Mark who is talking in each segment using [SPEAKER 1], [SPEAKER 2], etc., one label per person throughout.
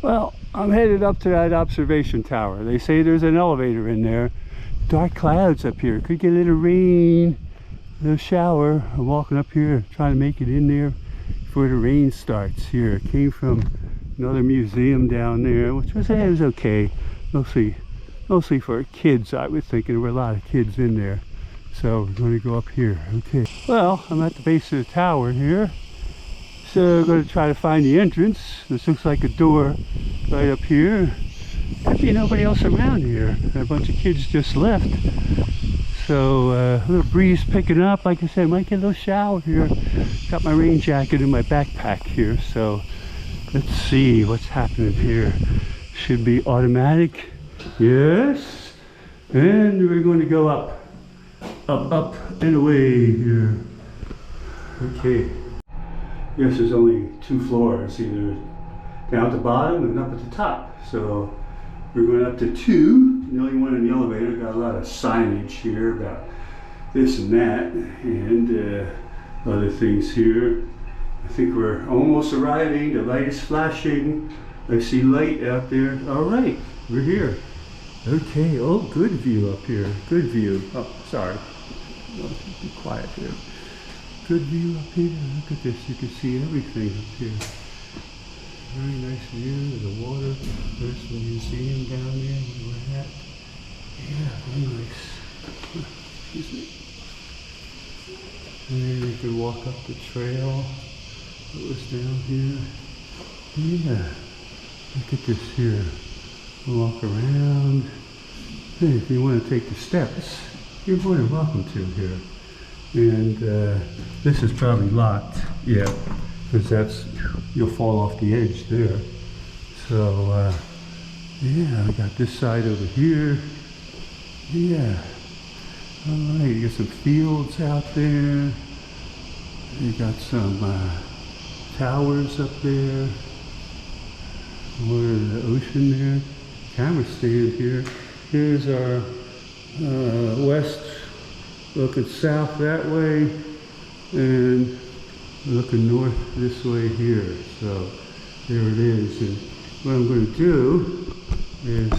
[SPEAKER 1] Well, I'm headed up to that observation tower. They say there's an elevator in there. Dark clouds up here. Could get a little rain, a little shower. I'm walking up here trying to make it in there before the rain starts here. It came from another museum down there, which was okay. Mostly for kids. I was thinking there were a lot of kids in there. So we're going to go up here. Okay. Well, I'm at the base of the tower here. So I'm going to try to find the entrance. This looks like a door right up here. Could be nobody else around here. A bunch of kids just left. So a little breeze picking up. Like I said, might get a little shower here. Got my rain jacket in my backpack here. So let's see what's happening here. Should be automatic. Yes. And we're going to go up and away here. Okay. Yes, there's only 2 floors, either down at the bottom and up at the top. So we're going up to 2. The only one in the elevator. Got a lot of signage here about this and that, and other things here. I think we're almost arriving. The light is flashing. I see light out there. All right, we're here. Okay. Oh, good view up here. Good view. Oh, sorry. Be quiet here. Good view up here. Look at this. You can see everything up here. Very nice view of the water. There's the museum down there where we're at. Yeah, very nice. Excuse me. And then you can walk up the trail that was down here. Yeah. Look at this here. Walk around. Hey, if you want to take the steps, you're more than welcome to here. And this is probably locked, yeah, because you'll fall off the edge there. So yeah, I got this side over here. Yeah, all right, you got some fields out there. You got some towers up there. More of the ocean there. Camera stand here. Here's our west, looking south that way, and looking north this way here. So there it is. And what I'm going to do is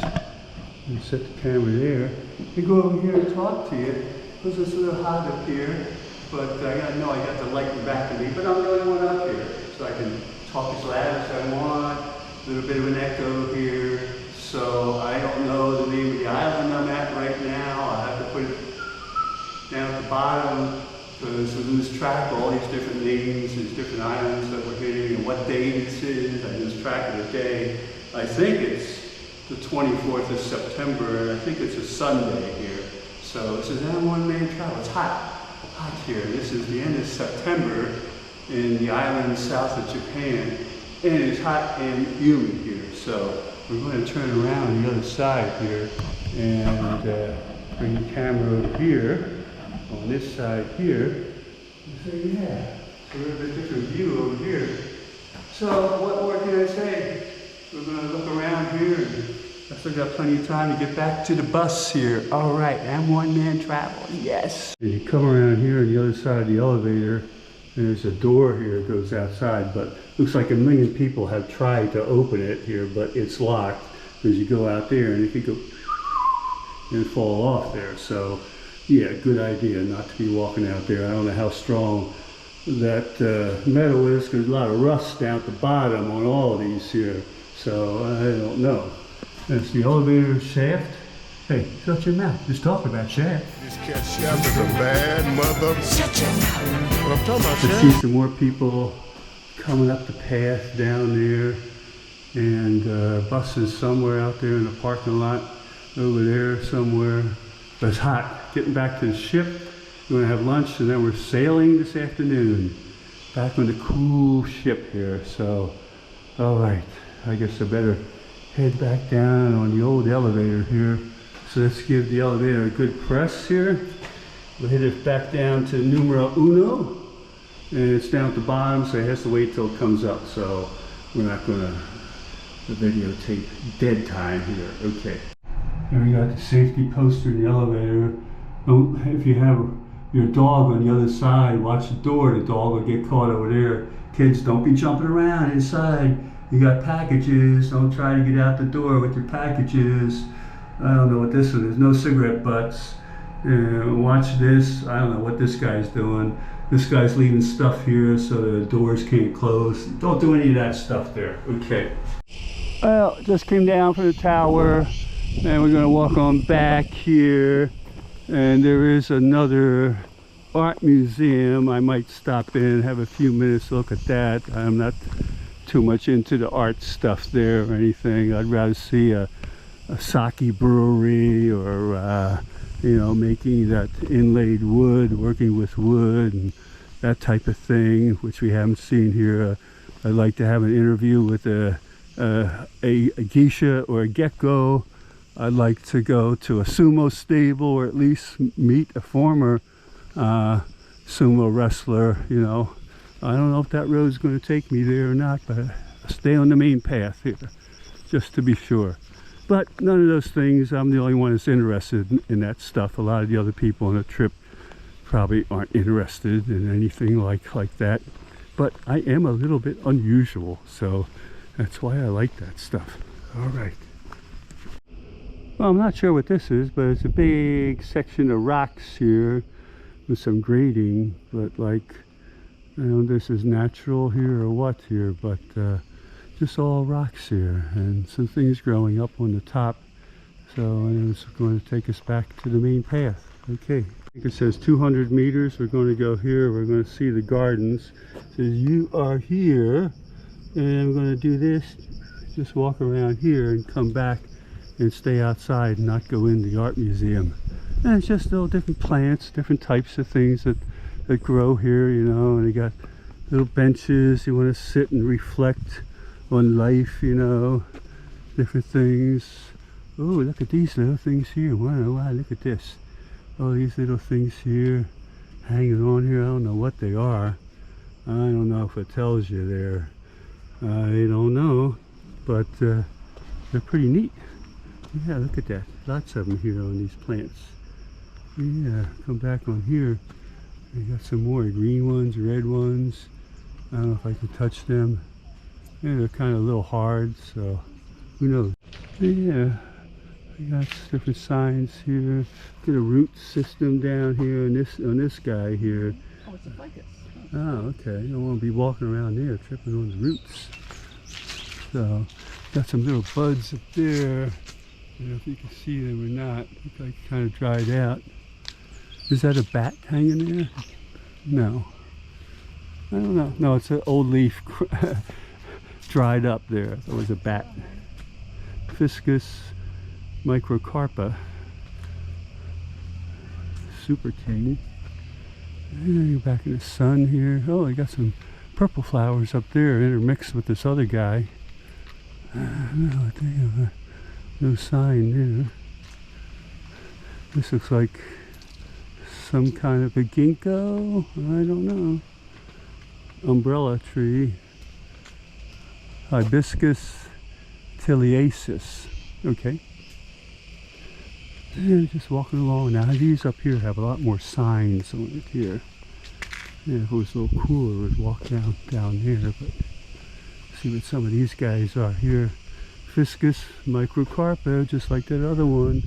[SPEAKER 1] set the camera there and go over here and talk to you, because it's a little hot up here, but I know I got the light in back of me, but I'm the only one up here, so I can talk as loud as I want. A little bit of an echo here. So I don't know the name of the island I'm at right now. I have to put it down at the bottom because we lose track of all these different names, these different islands that we're hitting, and what day this is. I lose track of the day. I think it's the 24th of September, and I think it's a Sunday here. So this is now one-man travel. It's hot here. This is the end of September in the island south of Japan, and it's hot and humid here. So we're going to turn around the other side here and bring the camera over here on this side here. So yeah, so we have a different view over here. So what more can I say? We're going to look around here. I still got plenty of time to get back to the bus here. All right, I'm one-man travel. Yes. And you come around here on the other side of the elevator. There's a door here that goes outside, but looks like 1 million people have tried to open it here, but it's locked as you go out there, and if you go and fall off there. So yeah, good idea not to be walking out there. I don't know how strong that metal is, because there's a lot of rust down at the bottom on all of these here. So I don't know. That's the elevator shaft. Hey, shut your mouth. Just talk about shaft.
[SPEAKER 2] This cat Shaft is a bad mother. Shut your mouth. What I'm talking about,
[SPEAKER 1] I see some more people coming up the path down there, and buses somewhere out there in the parking lot over there somewhere. But it's hot. Getting back to the ship. We're going to have lunch, and then we're sailing this afternoon. Back on the cool ship here. So, all right. I guess I better head back down on the old elevator here. So let's give the elevator a good press here. We'll hit it back down to numero uno. And it's down at the bottom, so it has to wait till it comes up. So we're not going to videotape dead time here. Okay. Here we got the safety poster in the elevator. If you have your dog on the other side. Watch the door. The dog will get caught over there. Kids, don't be jumping around inside. You got packages. Don't try to get out the door with your packages. I don't know what this one is. No cigarette butts. Watch this. I don't know what this guy's doing. This guy's leaving stuff here so the doors can't close. Don't do any of that stuff there. Okay. Well, just came down from the tower and we're gonna walk on back here, and there is another art museum. I might stop in, have a few minutes to look at that. I'm not too much into the art stuff there or anything. I'd rather see a sake brewery, or you know, making that inlaid wood, working with wood and that type of thing, which we haven't seen here. I'd like to have an interview with a geisha or a gecko. I'd like to go to a sumo stable, or at least meet a former sumo wrestler. You know, I don't know if that road is going to take me there or not, but I'll stay on the main path here just to be sure. But none of those things, I'm the only one that's interested in that stuff. A lot of the other people on the trip probably aren't interested in anything like that. But I am a little bit unusual, so that's why I like that stuff. All right. Well, I'm not sure what this is, but it's a big section of rocks here with some grading. But like, I don't know if this is natural here or what here, but just all rocks here and some things growing up on the top. So it's going to take us back to the main path. Okay. I think it says 200 meters. We're going to go here. We're going to see the gardens. It says you are here, and I'm going to do this. Just walk around here and come back and stay outside and not go in the art museum. And it's just little different plants, different types of things that grow here, you know. And you got little benches. You want to sit and reflect on life, you know, different things. Oh, look at these little things here. Wow, look at this. Oh, these little things here hanging on here. I don't know what they are. I don't know if it tells you there. I don't know, but they're pretty neat. Yeah, look at that. Lots of them here on these plants. Yeah, come back on here. We got some more green ones, red ones. I don't know if I can touch them. Yeah, they're kind of a little hard, so who knows. Yeah, we got different signs here. Get a root system down here on this guy here.
[SPEAKER 3] Oh, it's a ficus.
[SPEAKER 1] Oh, okay. You don't want to be walking around there tripping on the roots. So, got some little buds up there. I don't know if you can see them or not. Look like kind of dried out. Is that a bat hanging there? No. I don't know. No, it's an old leaf. Dried up there. There was a bat. Fiscus microcarpa. Super king. And you're back in the sun here. Oh, I got some purple flowers up there intermixed with this other guy. No, damn, no sign there. This looks like some kind of a ginkgo. I don't know. Umbrella tree. Hibiscus tiliaceus. Okay. And just walking along. Now these up here have a lot more signs on it here. Yeah, if it was a little cooler, we'd walk down there, but see what some of these guys are here. Fiscus microcarpa, just like that other one.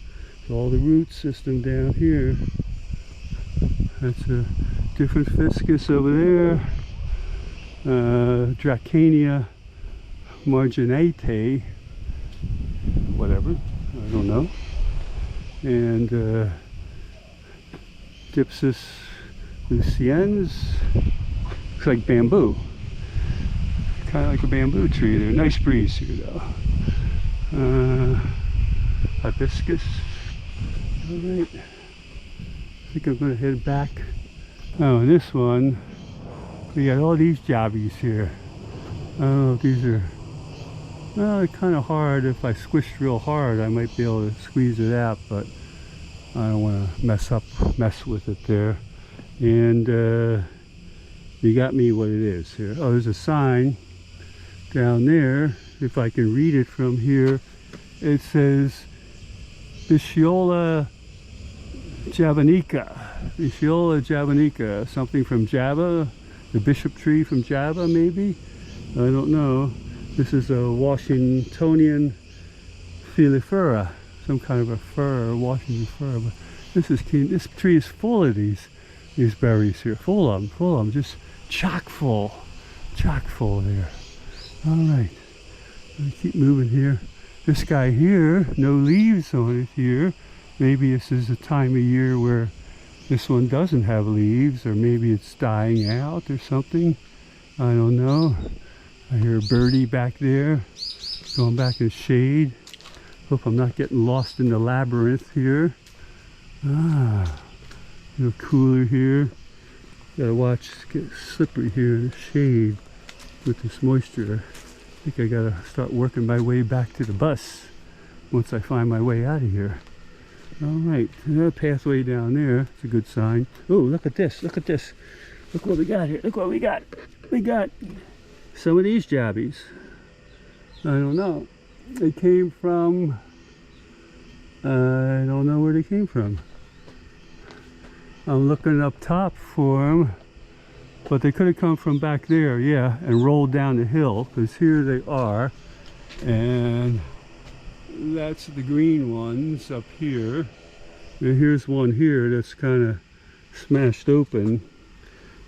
[SPEAKER 1] So all the root system down here. That's a different fiscus over there. Dracania marginate, whatever, I don't know. And Dipsis luciens, looks like bamboo. Kind of like a bamboo tree there. Nice breeze here though. Hibiscus. Alright. I think I'm going to head back. Oh, and this one, we got all these jobbies here. I don't know if these are, well, they're kind of hard. If I squished real hard, I might be able to squeeze it out, but I don't want to mess with it there. And you got me what it is here. Oh, there's a sign down there. If I can read it from here, it says Bischiola Javanica, Viola javanica, something from Java, the bishop tree from Java maybe? I don't know. This is a Washingtonian filifera, some kind of a fir, Washington fir. But this tree is full of these berries here, full of them, just chock full there. All right, I keep moving here. This guy here, no leaves on it here. Maybe this is a time of year where this one doesn't have leaves, or maybe it's dying out or something. I don't know. I hear a birdie back there, going back in the shade. Hope I'm not getting lost in the labyrinth here. Ah, a little cooler here. Gotta watch, it's getting slippery here in the shade with this moisture. I think I gotta start working my way back to the bus once I find my way out of here. All right, another pathway down there. It's a good sign. Oh, look at this, look at this. Look what we got here, look what we got. We got some of these jabbies. I don't know. They came from, I don't know where they came from. I'm looking up top for them, but they could have come from back there, yeah, and rolled down the hill, because here they are. And that's the green ones up here. And here's one here that's kind of smashed open.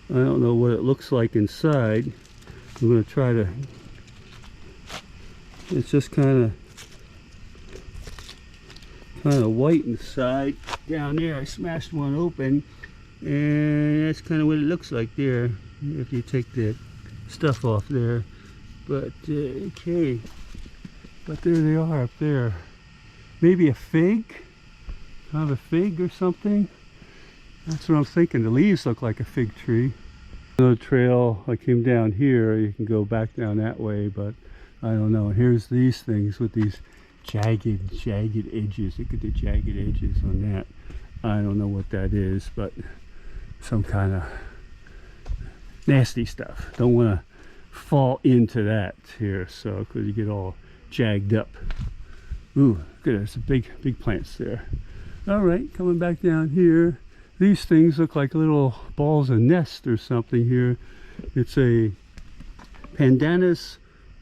[SPEAKER 1] I don't know what it looks like inside. I'm going to try to, it's just kind of white inside. Down there I smashed one open, and that's kind of what it looks like there if you take the stuff off there. But okay, but there they are up there. Maybe a fig, kind of a fig or something. That's what I'm thinking. The leaves look like a fig tree. The trail, I came down here, you can go back down that way, but I don't know. Here's these things with these jagged edges. Look at the jagged edges on that. I don't know what that is, but some kind of nasty stuff. Don't want to fall into that here, so because you get all jagged up. Ooh, look at this, big plants there. All right, coming back down here. These things look like little balls of nest or something here. It's a Pandanus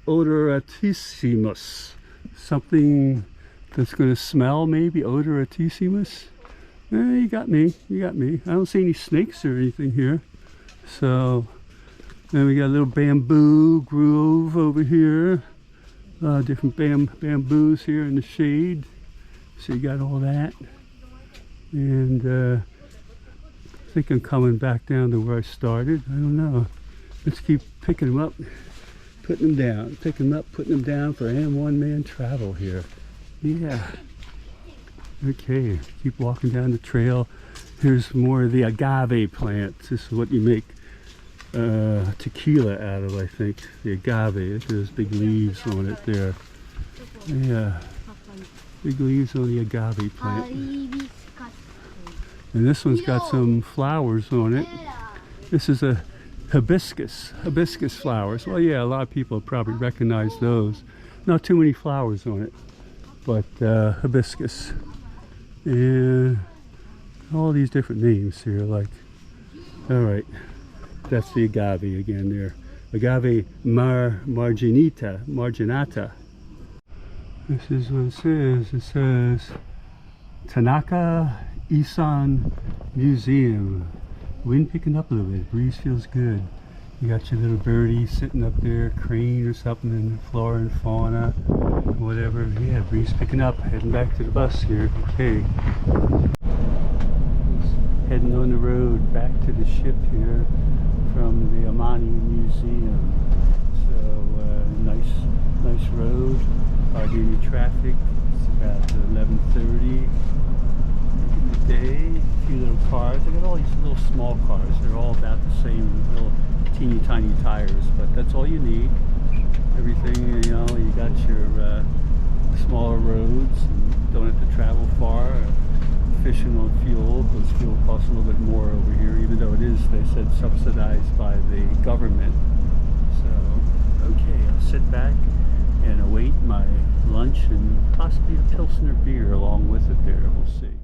[SPEAKER 1] odoratissimus. Something that's going to smell, maybe odoratissimus. You got me. I don't see any snakes or anything here. So then we got a little bamboo grove over here. Different bamboos here in the shade. So you got all that. And I think I'm coming back down to where I started. I don't know. Let's keep picking them up, putting them down, picking them up, putting them down for one-man travel here. Yeah. Okay, keep walking down the trail. Here's more of the agave plants. This is what you make tequila out of, I think. The agave. Look at those big leaves on it there. Yeah. Big leaves on the agave plant. And this one's got some flowers on it. This is a hibiscus flowers. Well, yeah, a lot of people probably recognize those. Not too many flowers on it, but hibiscus. And all these different names here, like, all right, that's the agave again there. Agave marginata. This is what it says. It says Tanaka Isan Museum. Wind picking up a little bit, breeze feels good. You got your little birdie sitting up there, crane or something, in flora and fauna, whatever. Yeah, breeze picking up, heading back to the bus here. Okay. Heading on the road back to the ship here from the Amani Museum. So nice road, hardly any traffic. It's about 11:30. Day, a few little cars. I got all these little small cars. They're all about the same, little teeny tiny tires, but that's all you need. Everything, you know, you got your smaller roads and don't have to travel far. Efficient on fuel, because fuel costs a little bit more over here, even though it is, they said, subsidized by the government. So, okay, I'll sit back and await my lunch and possibly a Pilsner beer along with it there. We'll see.